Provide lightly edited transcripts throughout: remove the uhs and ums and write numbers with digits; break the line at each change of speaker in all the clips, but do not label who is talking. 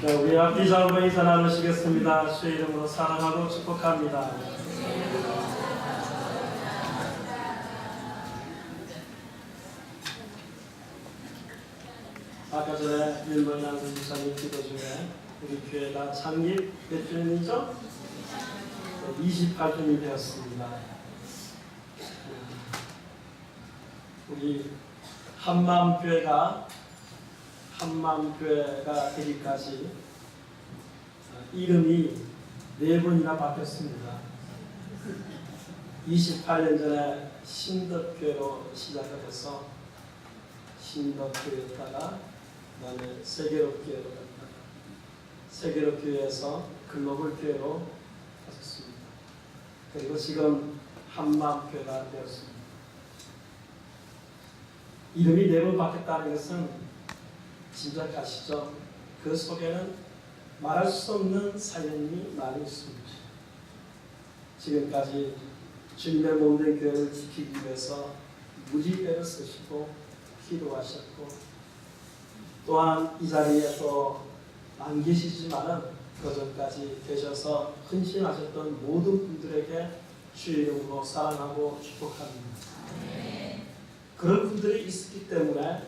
네, 우리 앞뒤 잡고 인사 나누시겠습니다. 주의 이름으로 사랑하고 축복합니다. 아까 전에 일본 양승 지사님 기도 중에 우리 교회가 창립 몇 주년이죠? 28주년이 되었습니다. 우리 한마음교회가 되기까지 이름이 4번이나 바뀌었습니다. 28년 전에 신덕교회로 시작을 해서 신덕교회였다가 그다음에 세계로교회로 갔다가 세계로교회에서 글로벌교회로 갔었습니다. 그리고 지금 한마음교회가 되었습니다. 이름이 4번 바뀌었다는 것은 짐작하시죠? 그 속에는 말할 수 없는 사연이 많이 있습니다. 지금까지 주님의 몸된 교회를 지키기 위해서 무지 애를 쓰시고 기도하셨고 또한 이 자리에 또 안 계시지만은 그전까지 계셔서 헌신하셨던 모든 분들에게 주의 이름으로 사랑하고 축복합니다. 그런 분들이 있었기 때문에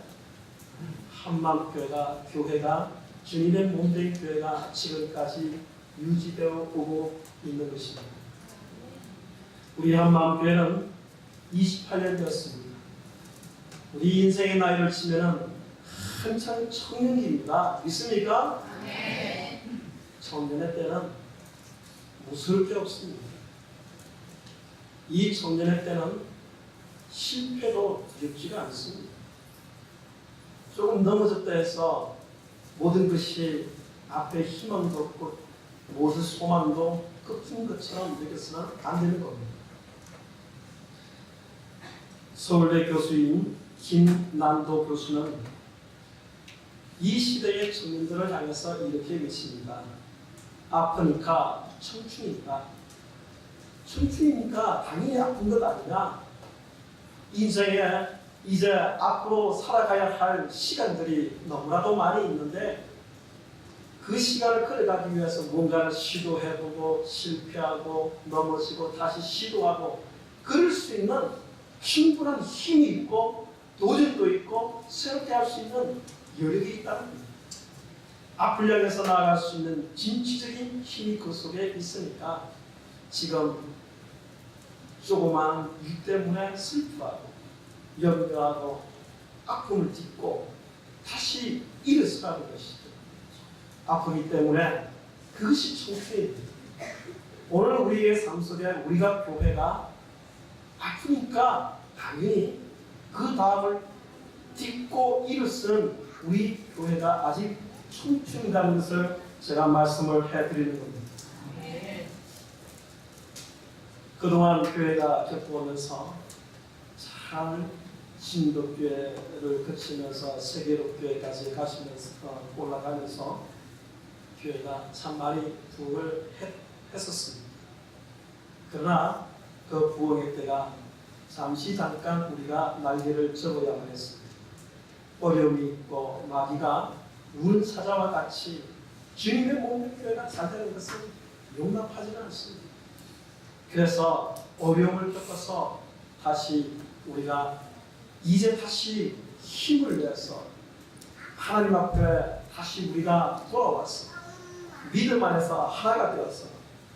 한마음교회가 주님의 몸된 교회가 지금까지 유지되어 오고 있는 것입니다. 우리 한마음교회는 28년 되었습니다. 우리 인생의 나이를 치면 한참 청년기입니다. 믿습니까? 네. 청년의 때는 무서울 게 없습니다. 이 청년의 때는 실패도 두렵지가 않습니다. 조금 넘어졌다 해서 모든 것이 앞에 희망도 없고 모든 소망도 끝인 것처럼 느껴서는 안 되는 겁니다. 서울대 교수인 김난도 교수는 이 시대의 청년들을 향해서 이렇게 외칩니다. 아프니까 청춘이니까. 청춘이니까 당연히 아픈 것 아니냐. 인생에 이제 앞으로 살아가야 할 시간들이 너무나도 많이 있는데 그 시간을 끌어가기 위해서 뭔가를 시도해보고 실패하고 넘어지고 다시 시도하고 그럴 수 있는 충분한 힘이 있고 도전도 있고 새롭게 할 수 있는 여력이 있다는 겁니다. 앞을 향해서 나아갈 수 있는 진취적인 힘이 그 속에 있으니까 지금 조그마한 일 때문에 슬퍼하고 염려하고 아픔을 딛고 다시 일어서라는 것이죠. 아프기 때문에 그것이 청춘입니다. 오늘 우리의 삶 속에 우리가 교회가 아프니까 당연히 그 다음을 딛고 일어서는 우리 교회가 아직 청춘이라는 것을 제가 말씀을 해드리는 겁니다. 그동안 교회가 겪어오면서 잘 신도교회를 거치면서 세계로교회까지 가시면서 올라가면서 교회가 참 많이 부흥을 했었습니다. 그러나 그 부흥의 때가 잠깐 우리가 날개를 접어야만 했습니다. 어려움이 있고 마귀가 우는 사자와 같이 주님의 몸된 교회가 잘 되는 것은 용납하지는 않습니다. 그래서 어려움을 겪어서 다시 우리가 이제 다시 힘을 내서 하나님 앞에 다시 우리가 돌아왔어. 믿음 안에서 하나가 되어서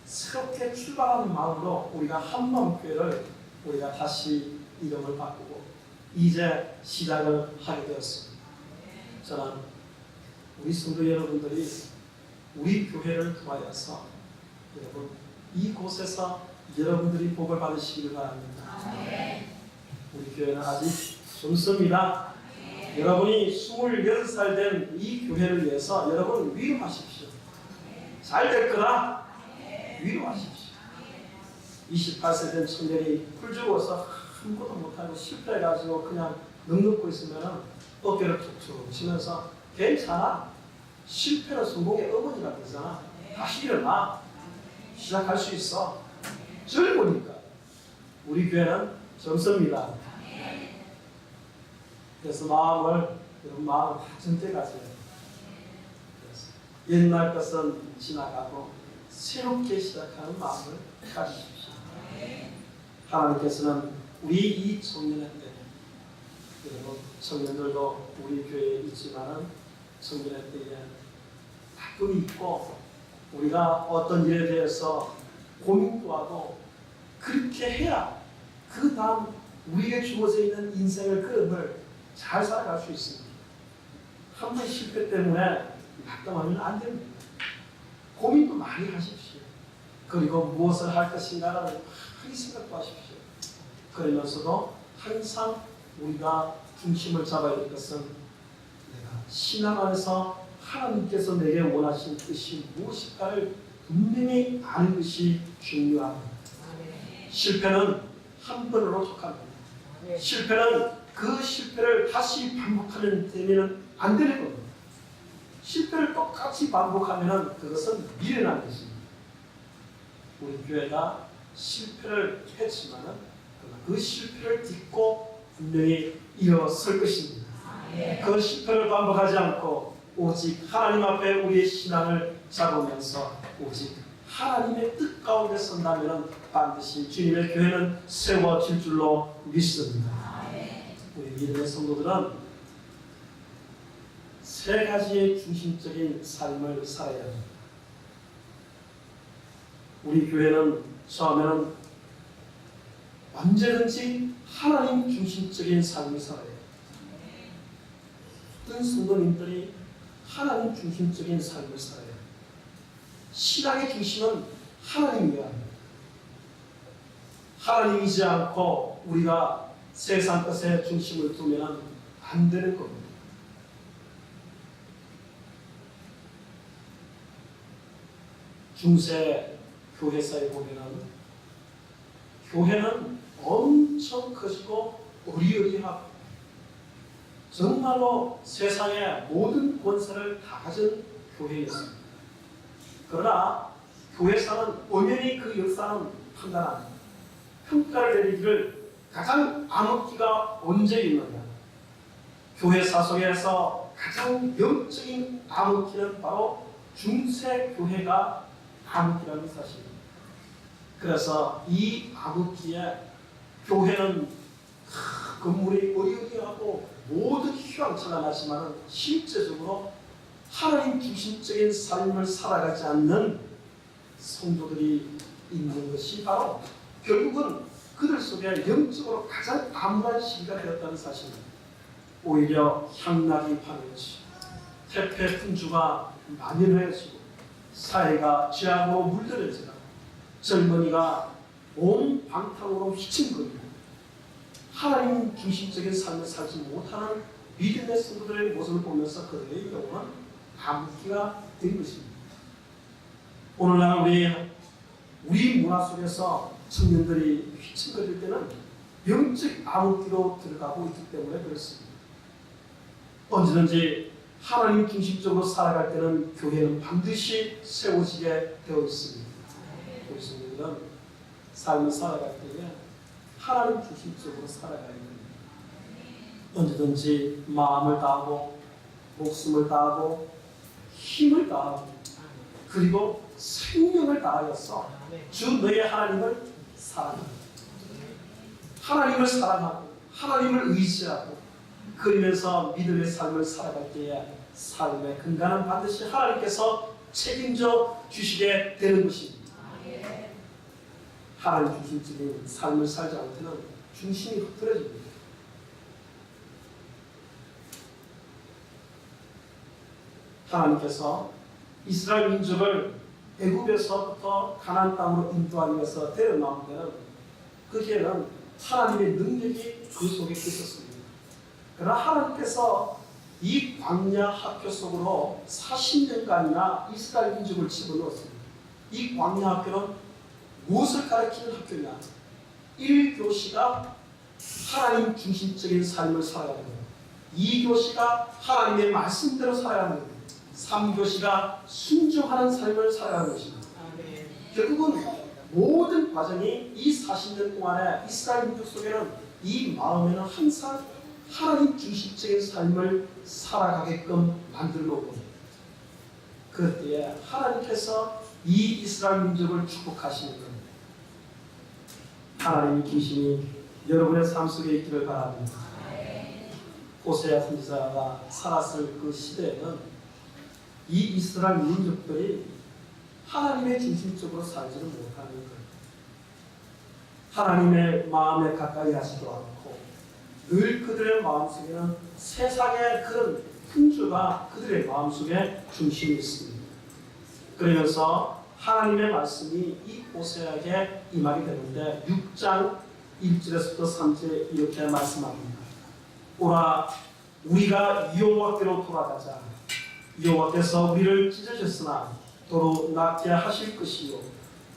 새롭게 출발하는 마음으로 우리가 한마음교회를 우리가 다시 이름을 바꾸고 이제 시작을 하게 되었습니다. 저는 우리 성도 여러분들이 우리 교회를 통하여서 여러분 이곳에서 여러분들이 복을 받으시기를 바랍니다. 우리 교회는 아직 젊습니다. 여러분이 26살 된 이 교회를 위해서 여러분 위로하십시오. 잘 될 거라 위로하십시오. 28세 된 청년이 풀 죽어서 아무것도 못하고 실패해가지고 그냥 넉넉고 있으면 어깨를 툭툭 치면서 괜찮아. 실패는 성공의 어머니라 그러잖아. 다시 일어나. 시작할 수 있어. 젊으니까. 우리 교회는 젊습니다. 그래서 여러분 마음을 전때 가져요. 옛날 것은 지나가고 새롭게 시작하는 마음을 가지십시오. 하나님께서는 우리 이 청년의 때, 여러분 청년들도 우리 교회에 있지만은 청년의 때에 가끔 있고 우리가 어떤 일에 대해서 고민도 하고 그렇게 해야 그 다음 우리에게 주어져 있는 인생의 흐름을 잘 살아갈 수 있습니다. 한 번 실패 때문에 낙담하면 안 됩니다. 고민도 많이 하십시오. 그리고 무엇을 할 것인가를 많이 생각도 하십시오. 그러면서도 항상 우리가 중심을 잡아야 될 것은 내가 신앙 안에서 하나님께서 내게 원하신 뜻이 무엇일까를 분명히 아는 것이 중요합니다. 실패는 한 번으로 속합니다. 실패는 그 실패를 다시 반복하면 되면 안 되는 겁니다. 실패를 똑같이 반복하면 그것은 미련한 것입니다. 우리 교회가 실패를 했지만은 그 실패를 딛고 분명히 일어설 것입니다. 그 실패를 반복하지 않고 오직 하나님 앞에 우리의 신앙을 잡으면서 오직 하나님의 뜻 가운데 선다면 반드시 주님의 교회는 세워질 줄로 믿습니다. 우리 믿음의 성도들은 세 가지의 중심적인 삶을 살아야 합니다. 우리 교회는 처음에는 언제든지 하나님 중심적인 삶을 살아야 해요. 모든 성도님들이 하나님 중심적인 삶을 살아야 해요. 신앙의 중심은 하나님이어야 합니다. 하나님이지 않고 우리가 세상 것에 중심을 두면 안 되는 겁니다. 중세 교회사에 보면 교회는 엄청 커지고 어리어리하고 정말로 세상의 모든 권세를 다 가진 교회였습니다. 그러나 교회사는 엄연히 그 역사는 판단합니다. 평가를 내리기를 가장 암흑기가 언제 있느냐. 교회사 속에서 가장 영적인 암흑기는 바로 중세 교회가 암흑기라는 사실입니다. 그래서 이 암흑기에 교회는 건물이 어리어리하고 모든 휘황찬란하지만 나지만 실제적으로 하나님 중심적인 삶을 살아가지 않는 성도들이 있는 것이 바로 결국은 그들 속에 영적으로 가장 암울한 시기가 되었다는 사실입니다. 오히려 향락이 파멸해지고 태폐 풍주가 만연해지고 사회가 죄악으로 물들여지고 젊은이가 온 방탕으로 휘청거리고 하나님 중심적인 삶을 살지 못하는 믿음의 성도들의 모습을 보면서 그들의 영혼은 암흑기가 된 것입니다. 오늘날 우리 문화 속에서 청년들이 휘청거릴 때는 영적 암흑기로 들어가고 있기 때문에 그렇습니다. 언제든지 하나님 중심적으로 살아갈 때는 교회는 반드시 세워지게 되어 있습니다. 우리 성도들은 삶을 살아갈 때에 하나님 중심적으로 살아가야 됩니다. 언제든지 마음을 다하고 목숨을 다하고 힘을 다하고 그리고 생명을 다하여서 주 너의 하나님을 사랑하고 하나님을 사랑하고 하나님을 의지하고 그러면서 믿음의 삶을 살아갈 때에 삶의 근간은 반드시 하나님께서 책임져 주시게 되는 것입니다. 하나님 중심적인 삶을 살지 않을 때는 중심이 흐트러집니다. 하나님께서 이스라엘 민족을 애굽에서부터 가나안 땅으로 인도하기 위해서 데려나온 데는 그게는 하나님의 능력이 그 속에 있었습니다. 그러나 하나님께서 이 광야 학교 속으로 40년간이나 이스라엘 민족을 집어넣었습니다. 이 광야 학교는 무엇을 가르치는 학교냐? 1교시가 하나님 중심적인 삶을 살아야 합니다. 2교시가 하나님의 말씀대로 살아야 합니다. 3교시가 순종하는 삶을 살아야 하는 것입니다. 결국은 모든 과정이 이 40년 동안에 이스라엘 민족 속에는 이 마음에는 항상 하나님 중심적인 삶을 살아가게끔 만들어 놓고 그때에 하나님께서 이 이스라엘 민족을 축복하시는 겁니다. 하나님의 계심이 여러분의 삶 속에 있기를 바랍니다. 호세아 선지자가 살았을 그 시대에는 이 이스라엘 민족들이 하나님의 중심적으로 살지를 못하는 거예요. 하나님의 마음에 가까이 하지도 않고 늘 그들의 마음속에는 세상의 그런 풍조가 그들의 마음속에 중심이 있습니다. 그러면서 하나님의 말씀이 이 호세아에게 임하게 되는데 6장 1절에서부터 3절에 이렇게 말씀합니다. 오라 우리가 여호와께로 돌아가자. 여호와께서 우리를 찢으셨으나 도로 낫게 하실 것이요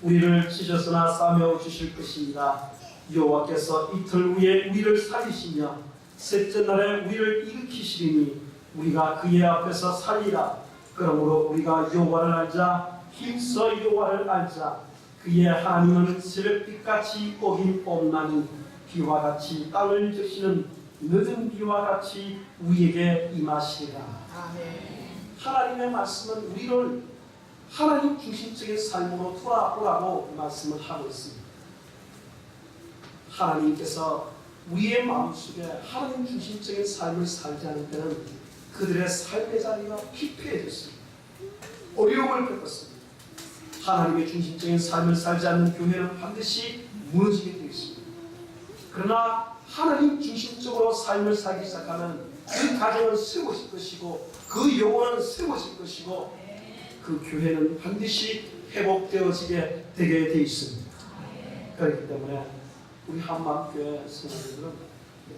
우리를 찢으셨으나 싸매어 주실 것입니다. 여호와께서 이틀 후에 우리를 살리시며 셋째 날에 우리를 일으키시리니 우리가 그의 앞에서 살리라. 그러므로 우리가 여호와를 알자. 힘써 여호와를 알자. 그의 하나님은 새벽빛같이 어김없나니 비와 같이 땅을 적시는 늦은 비와 같이 우리에게 임하시리라. 하나님의 말씀은 우리를 하나님 중심적인 삶으로 돌아오라고 말씀을 하고 있습니다. 하나님께서 우리의 마음속에 하나님 중심적인 삶을 살지 않을 때는 그들의 삶의 자리가 피폐해졌습니다. 어려움을 겪었습니다. 하나님의 중심적인 삶을 살지 않는 교회는 반드시 무너지게 되어 있습니다. 그러나 하나님 중심적으로 삶을 살기 시작하면 그 가정은 세워질 것이고 그 영혼은 세워질 것이고 그 교회는 반드시 회복되어지게 되게 되어 있습니다. 그렇기 때문에 우리 한마음교회 성도들은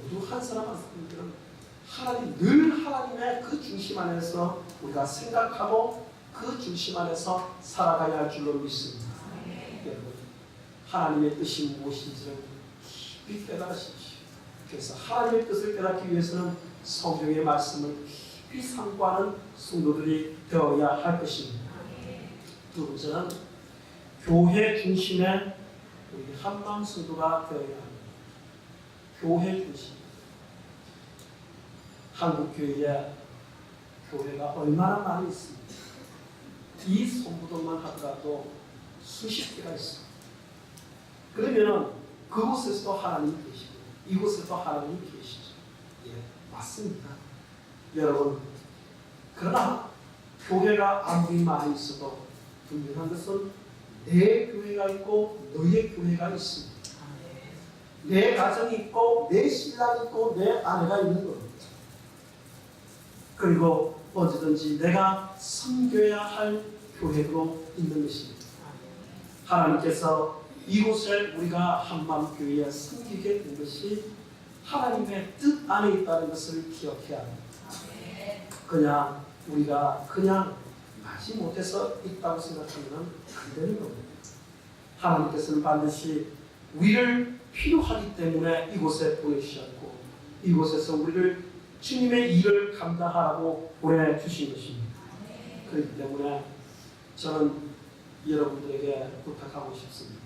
모두 한 사람 한 사람들은 하나님 늘 하나님의 그 중심 안에서 우리가 생각하고 그 중심 안에서 살아가야 할 줄로 믿습니다. 여러분 하나님의 뜻이 무엇인지를 깊이 깨달으십시오. 그래서 하나님의 뜻을 깨닫기 위해서는 성경의 말씀을 깊이 상고하는 성도들이 되어야 할 것입니다. 두 번째는 교회 중심의 우리 한마음 성도가 되어야 합니다. 교회 중심. 한국 교회에 교회가 얼마나 많이 있습니다. 이 성부동만 하더라도 수십 개가 있습니다. 그러면 그곳에서도 하나님이 계시고 이곳에도 하나님이 계시죠. 예, 맞습니다. 여러분, 그러나 교회가 아무리 많이 있어도 분명한 것은 내 교회가 있고 너의 교회가 있습니다. 내 가정이 있고 내 신랑이 있고 내 아내가 있는 겁니다. 그리고 언제든지 내가 섬겨야 할 교회로 있는 것입니다. 하나님께서 이곳에 우리가 한마음교회에 섬기게 된 것이 하나님의 뜻 안에 있다는 것을 기억해야 합니다. 그냥 우리가 그냥 마지 못해서 있다고 생각하면 안 되는 겁니다. 하나님께서는 반드시 우리를 필요하기 때문에 이곳에 보내주셨고 이곳에서 우리를 주님의 일을 감당하라고 보내주신 것입니다. 그렇기 때문에 저는 여러분들에게 부탁하고 싶습니다.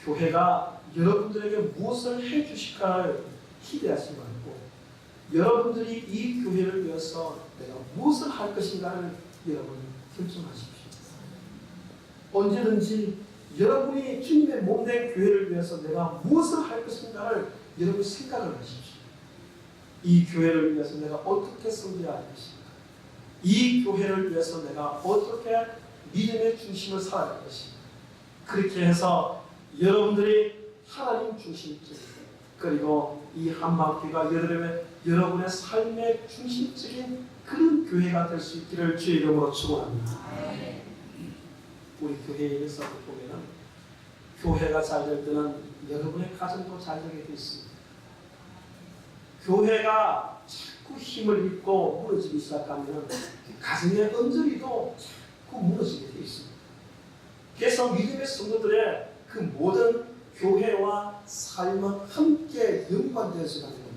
교회가 여러분들에게 무엇을 해주실까를 기대하지 말고 여러분들이 이 교회를 위해서 내가 무엇을 할 것인가를 여러분 결정하십시오. 언제든지 여러분이 주님의 몸된 교회를 위해서 내가 무엇을 할 것인가를 여러분 생각을 하십시오. 이 교회를 위해서 내가 어떻게 섬겨야 할 것인가? 이 교회를 위해서 내가 어떻게 믿음의 중심을 살아갈 것인가? 그렇게 해서 여러분들이 하나님 중심적인 그리고 이 한마음교회가 여러분의 삶의 중심적인 그런 교회가 될 수 있기를 주의 이름으로 축원합니다. 우리 교회에 있어서 보면은 교회가 잘 될 때는 여러분의 가정도 잘 되게 되어 있습니다. 교회가 자꾸 힘을 잃고 무너지기 시작하면 가정의 언저리도 자꾸 무너지게 되어 있습니다. 그래서 믿음의 성도들의 그 모든 교회와 삶은 함께 연관되어서 가는 겁니다.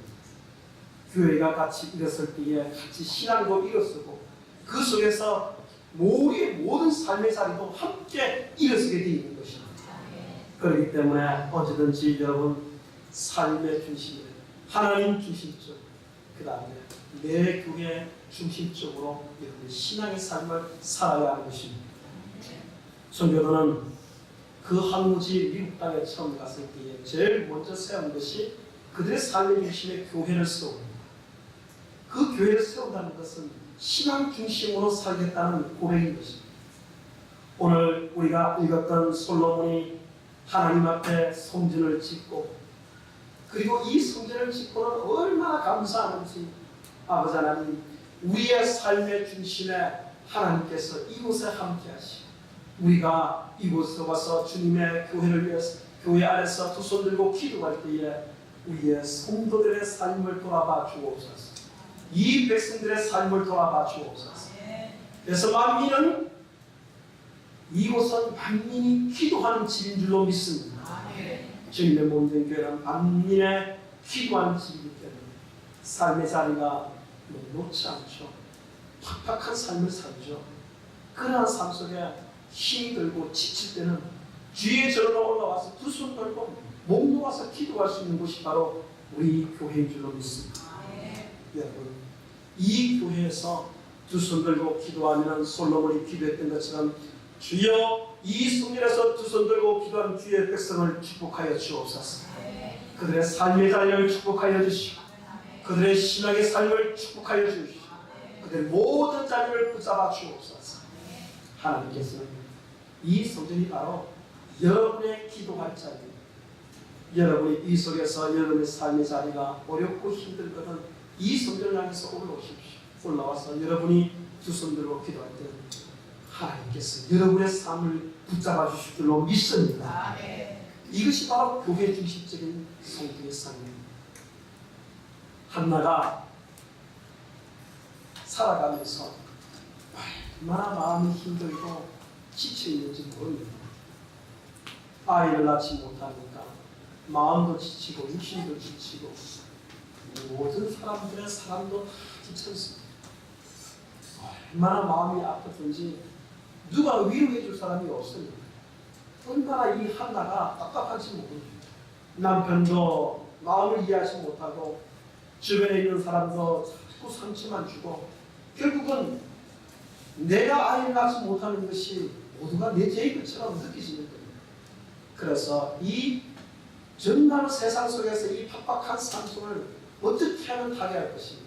교회가 같이 일었을 때에 같이 신앙도 일어서고 그 속에서 우리의 모든 삶의 자리도 함께 일어서게 되어 있는 것입니다. 그렇기 때문에 언제든지 여러분 삶의 중심에 하나님 중심적 그 다음에 내 교회 중심적으로 여러분의 신앙의 삶을 살아야 하는 것입니다. 선교도는 그 항구지 미국 땅에 처음 갔을 때에 제일 먼저 세운 것이 그들의 삶의 중심에 교회를 세웁니다. 그 교회를 세운다는 것은 신앙 중심으로 살겠다는 고백인 것입니다. 오늘 우리가 읽었던 솔로몬이 하나님 앞에 성전을 짓고 그리고 이 성전을 짓고는 얼마나 감사하는지 아버지 하나님 우리의 삶의 중심에 하나님께서 이곳에 함께 하시고 우리가 이곳에 와서 주님의 교회를 위해서 교회 안에서 두 손 들고 기도할 때에 우리의 성도들의 삶을 돌아봐 주옵소서. 이 백성들의 삶을 돌아봐 주옵소서. 그래서 만민은 이곳은 만민이 기도하는 집인 줄로 믿습니다. 주님의 몸된 교회는 만민의 기도하는 집이기 때문에 삶의 자리가 놓지 않죠. 팍팍한 삶을 살죠. 그러한 삶 속에 힘이 들고 지칠 때는 주의 절로 올라와서 두 손 들고 목 놓아서 기도할 수 있는 곳이 바로 우리 교회인 줄로 믿습니다. 여러분, 이 교회에서 두 손 들고 기도하면 솔로몬이 기도했던 것처럼 주여 이 성전에서 두 손 들고 기도하는 주의 백성을 축복하여 주옵소서. 그들의 삶의 자리를 축복하여 주시고 그들의 신앙의 삶을 축복하여 주시고 그들의 모든 자리를 붙잡아 주옵소서. 하나님께서는 이 성전이 바로 여러분의 기도할 자리입니다. 여러분이 이 속에서 여러분의 삶의 자리가 어렵고 힘들거든 이 성전을 향해서 올라오십시오. 올라와서 여러분이 두 손 들고 기도할 때 하나님께서 여러분의 삶을 붙잡아 주실 줄로 믿습니다. 이것이 바로 교회 중심적인 성도의 삶입니다. 한나가 살아가면서 얼마나 마음이 힘들고 지쳐있는지 모릅니다. 아이를 낳지 못하니까 마음도 지치고 육신도 지치고 모든 사람들의 사람도 지쳤습니다. 얼마나 마음이 아팠든지 누가 위로해 줄 사람이 없습니다. 얼마나 이 한나가 답답한지 모릅니다. 남편도 마음을 이해하지 못하고 주변에 있는 사람도 자꾸 상처만 주고 결국은 내가 아이를 낳지 못하는 것이 모두가 내 죄인 것처럼 느껴지는 겁니다. 그래서 이 정말 세상 속에서 이 팍팍한 삶 속을 어떻게 하면 타게 할 것인가.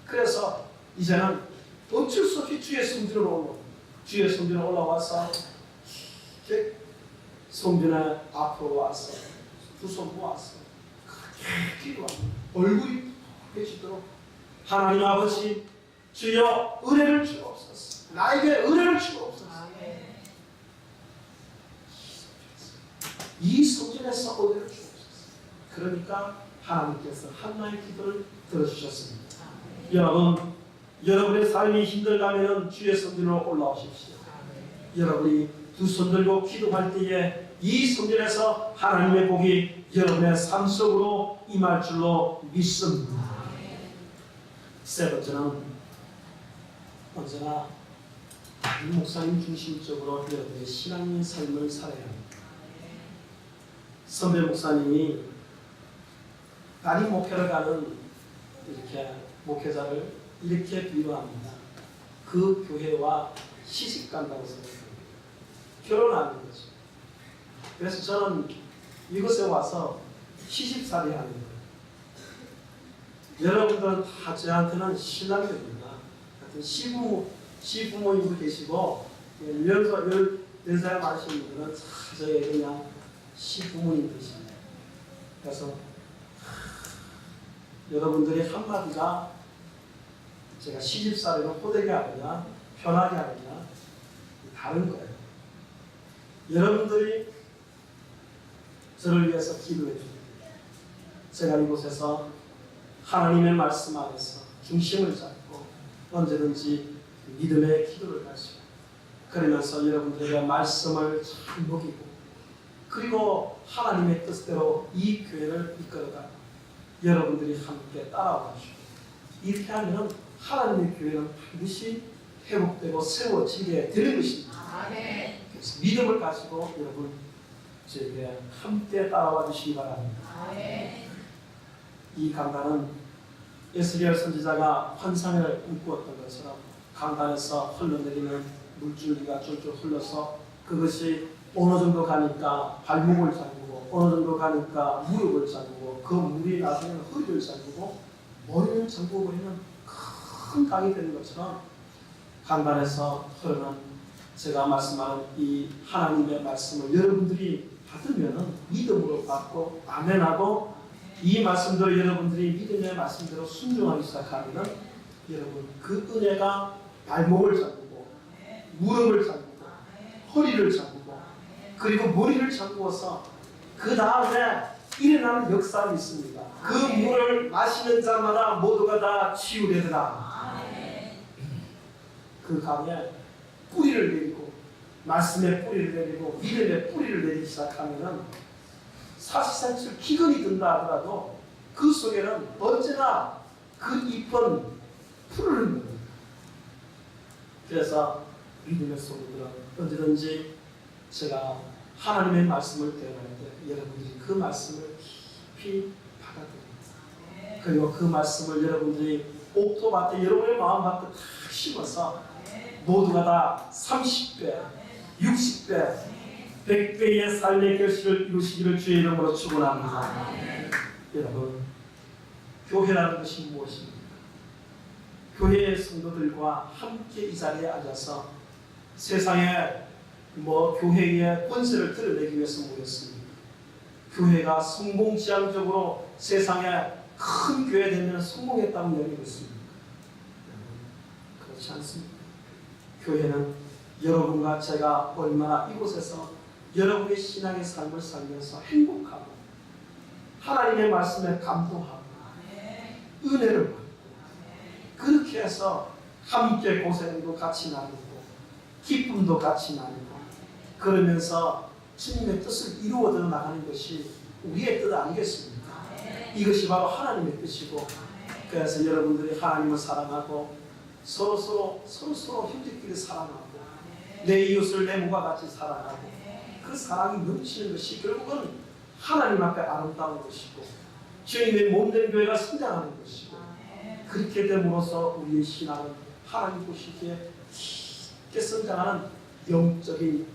그래서 이제는 어쩔 수 없이 주의 성전으로 올라옵니다. 주의 성전에 올라와서 성전에 앞으로 와서 두 손 모아서 기도합니다. 얼굴이 붉게지도록 하나님 아버지 주여 은혜를 주옵소서. 나에게 은혜를 주옵소서. 이 성전에서 은혜를 주옵소서. 그러니까 하나님께서 한나의 기도를 들어주셨습니다. 여러분, 여러분의 삶이 힘들다면 주의 성전으로 올라오십시오. 여러분이 두 손 들고 기도할 때에 이 성전에서 하나님의 복이 여러분의 삶 속으로 임할 줄로 믿습니다. 세 번째는 언제나 목사님 중심적으로 여러분의 신앙의 삶을 살아야 합니다. 선배 목사님이 단임 목회를 가는 이렇게 목회자를 이렇게 비유합니다. 그 교회와 시집 간다고 생각합니다. 결혼하는 거죠. 그래서 저는 이곳에 와서 시집살이 하는 거예요. 여러분들은 다 저한테는 신랑들입니다. 하여튼 시부모님도 계시고 10살 많으신 분들은 다 저의 그냥 시부모님 되십니다. 그래서 여러분들의 한마디가 제가 시집살이로 호되게 하느냐 편하게 하느냐 다른 거예요. 여러분들이 저를 위해서 기도해 주십니다. 제가 이곳에서 하나님의 말씀 안에서 중심을 잡고 언제든지 믿음의 기도를 가지고 그러면서 여러분들의 말씀을 잘 먹이고 그리고 하나님의 뜻대로 이 교회를 이끌어가고 여러분들이 함께 따라와주고 이렇게 하면 하나님의 교회는 반드시 회복되고 세워지게 되는 것입니다. 그래서 믿음을 가지고 여러분 저에게 함께 따라와 주시기 바랍니다. 이 강단은 에스겔 선지자가 환상을 꿈꾸었던 것처럼 강단에서 흘러내리는 물줄기가 쫄쫄 흘러서 그것이 어느 정도 가니까 발목을 잠그고 어느 정도 가니까 무릎을 잠그고 그 물이 나중에는 허리를 잠그고 머리를 잠그고 버리는 큰 강이 되는 것처럼 강단에서 흐르는 제가 말씀하는 이 하나님의 말씀을 여러분들이 받으면 믿음으로 받고 아멘하고 이 말씀대로 여러분들이 믿음의 말씀대로 순종하기 시작하면 여러분 그 은혜가 발목을 잠그고 무릎을 잠그고 허리를 잠그고 그리고 머리를 잠그어서 그 다음에 일어나는 역사가 있습니다. 그 물을 마시는 자마다 모두가 다 치유되더라. 그 강에 뿌리를 내리고 말씀의 뿌리를 내리고 믿음의 뿌리를 내리기 시작하면 사실상 기근이 든다 하더라도 그 속에는 언제나 그 이쁜 풀을 묻는. 그래서 믿음의 소리들은 언제든지 제가 하나님의 말씀을 대할 때 여러분들이 그 말씀을 깊이 받아들입니다. 그리고 그 말씀을 여러분들이 옥토밭에 여러분의 마음밭에 다 심어서 모두가 다 30배, 60배, 100배의 삶의 결실을 이루시기를 주의 이름으로 축원합니다. 여러분, 교회라는 것이 무엇입니까? 교회의 성도들과 함께 이 자리에 앉아서 세상에 교회의 본세를 드러내기 위해서 모였습니다. 교회가 성공지향적으로 세상에 큰 교회 되면 성공했다고 여기고 있습니다. 그렇지 않습니다. 교회는 여러분과 제가 얼마나 이곳에서 여러분의 신앙의 삶을 살면서 행복하고 하나님의 말씀에 감동하고 은혜를 받고 그렇게 해서 함께 고생도 같이 나누고 기쁨도 같이 나누고 그러면서 주님의 뜻을 이루어져 나가는 것이 우리의 뜻 아니겠습니까? 이것이 바로 하나님의 뜻이고 그래서 여러분들이 하나님을 사랑하고 서로 형제끼리 사랑하고 내 이웃을 내 몸과 같이 사랑하고 그 사랑이 넘치는 것이 결국은 하나님 앞에 아름다운 것이고 주님의 몸된 교회가 성장하는 것이고 그렇게 됨으로써 우리의 신앙은 하나님 보시기에 깊게 성장하는 영적인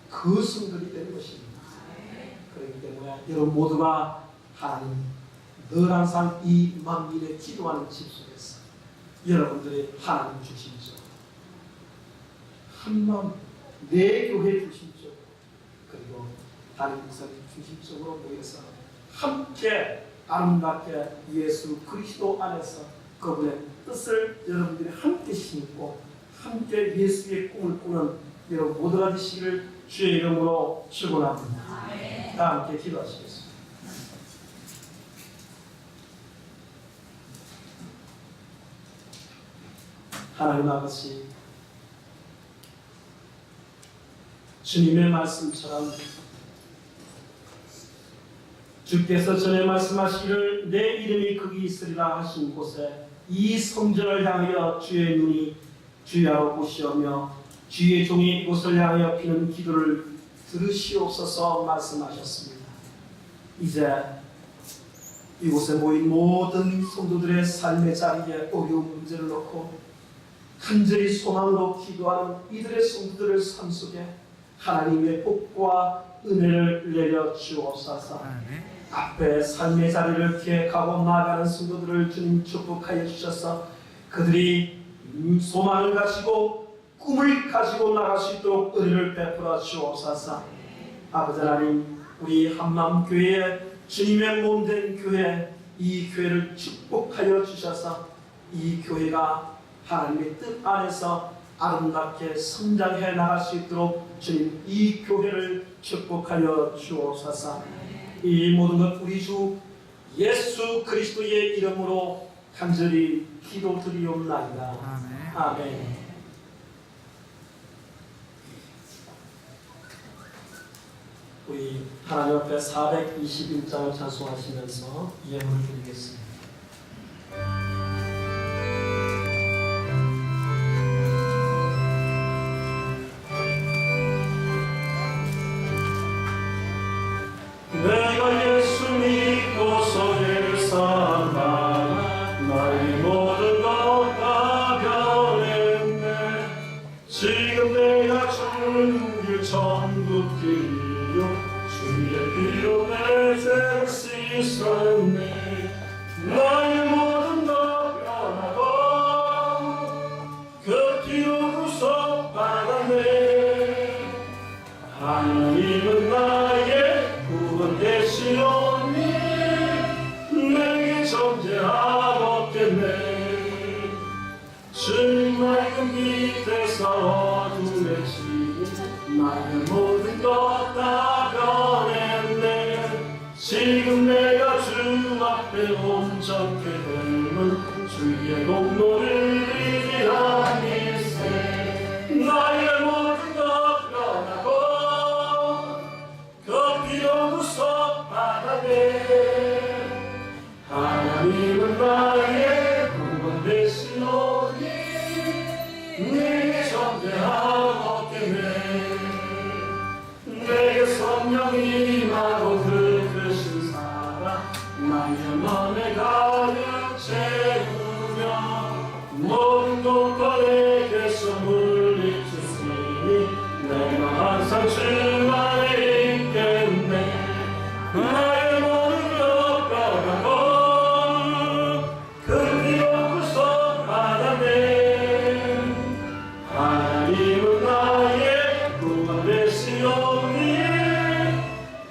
그 성들이 되는 것입니다. 그렇기 때문에 여러분 모두가 하나님 늘 항상 이 만민의 기도하는 집 속에서 여러분들이 하나님 주십시오. 한마음 내 교회 주십시오. 그리고 다른 목사님 주십시오로 모여서 함께 아름답게 예수 그리스도 안에서 그분의 뜻을 여러분들이 함께 심고 함께 예수의 꿈을 꾸는 여러분 모두가 되시기를 주의 이름으로 축원합니다. 다 함께 기도하시겠습니다. 하나님 아버지, 주님의 말씀처럼 주께서 전에 말씀하시기를 내 이름이 거기 있으리라 하신 곳에 이 성전을 향하여 주의 눈이 주야로 보시오며 주의 종이 이곳을 향하여 피는 기도를 들으시옵소서 말씀하셨습니다. 이제 이곳에 모인 모든 성도들의 삶의 자리에 어려운 문제를 놓고 간절히 소망으로 기도하는 이들의 성도들의 삶 속에 하나님의 복과 은혜를 내려 주옵소서. 앞에 삶의 자리를 기획하고 나아가는 성도들을 주님 축복하여 주셔서 그들이 소망을 가지고 꿈을 가지고 나갈 수 있도록 은혜를 베풀어 주옵소서. 아버지 하나님, 우리 한마음교회에 주님의 몸된 교회, 이 교회를 축복하여 주셔서 이 교회가 하나님의 뜻 안에서 아름답게 성장해 나갈 수 있도록 주님 이 교회를 축복하여 주옵소서. 이 모든 것 우리 주 예수 그리스도의 이름으로 간절히 기도드리옵나이다. 아멘. 우리 하나님 앞에 421장을 찬송하시면서 예물을 드리겠습니다. 내가 예수 믿고 소리를 삼아 지금 내가 주는 길 천국 길이요 주의 피로 내 죄를 씻었네 나의 모든 것 변하고 그 피로 구속받았네 하나님은 나의 구원 되시오니 내게 존재하고 없겠네 주님 맑은 빛에서 어둠에 지닌 나의 모든 것 다 변했네 지금 내가 주 앞에 온전케 됨은 주의 공로를 의지하니세 나의 모든 것 변하고 그 피로 구속받았네 하나님은 나의 구원 되시오니 내게 존재하고 없겠네 내게 성령이 임하고 그 크신 사랑 나의 맘에 가득 채우며 모든 것과 내게서 물리치시니 내가 항상 주 안에 있겠네 나의 모든 것 변하고 그 피로 구속받았네 하나님은 나의 구원 되시오니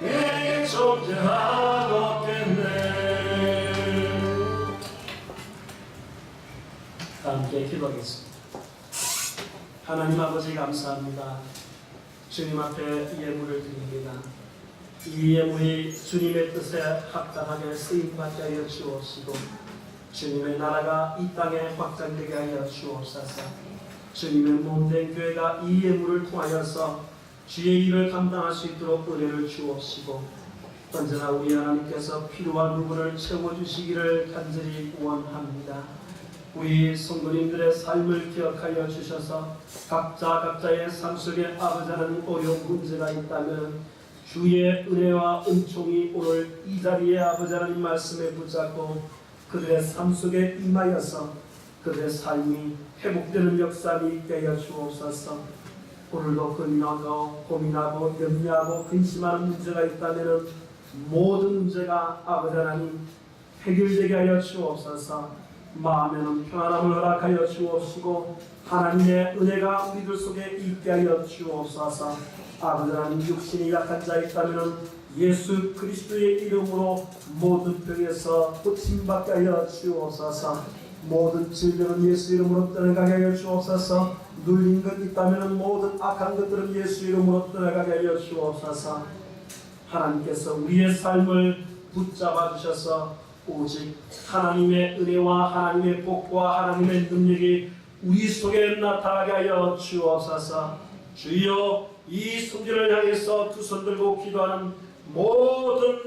내게 존재하고 없겠네 함께 기도하겠습니다. 하나님 아버지 감사합니다. 주님 앞에 예물을 드립니다. 이 예물이 주님의 뜻에 합당하게 쓰임받게 하여 주옵시고 주님의 나라가 이 땅에 확장되게 하여 주옵소서. 주님의 몸된 교회가 이 예물을 통하여서 주의 일을 감당할 수 있도록 은혜를 주옵시고 언제나 우리 하나님께서 필요한 부분을 채워주시기를 간절히 원합니다. 우리 성도님들의 삶을 기억하여 주셔서 각자의 삶 속에 아버지 하나님 어려운 문제가 있다면 주의 은혜와 은총이 오늘 이 자리에 아버지 하나님 말씀에 붙잡고 그들의 삶 속에 임하여서 그들의 삶이 회복되는 역사를 있게 하여 주옵소서. 오늘도 근심하고 고민하고 염려하고 근심하는 문제가 있다면 모든 문제가 아버지 하나님 해결되게 하여 주옵소서. 마음에는 평안함을 허락하여 주옵시고 하나님의 은혜가 우리들 속에 있게 하여 주옵소서. 아버지 하나님 육신이 약한 자 있다면 예수 그리스도의 이름으로 모든 병에서 고침받게 하여 주옵소서. 모든 질병은 예수 이름으로 떠나가게 하여 주옵소서. 눌린 것 있다면 모든 악한 것들은 예수 이름으로 떠나가게 하여 주옵소서. 하나님께서 우리의 삶을 붙잡아 주셔서 오직 하나님의 은혜와 하나님의 복과 하나님의 능력이 우리 속에 나타나게 하여 주옵소서. 주여 이 성전을 향해서 두 손 들고 기도하는 모든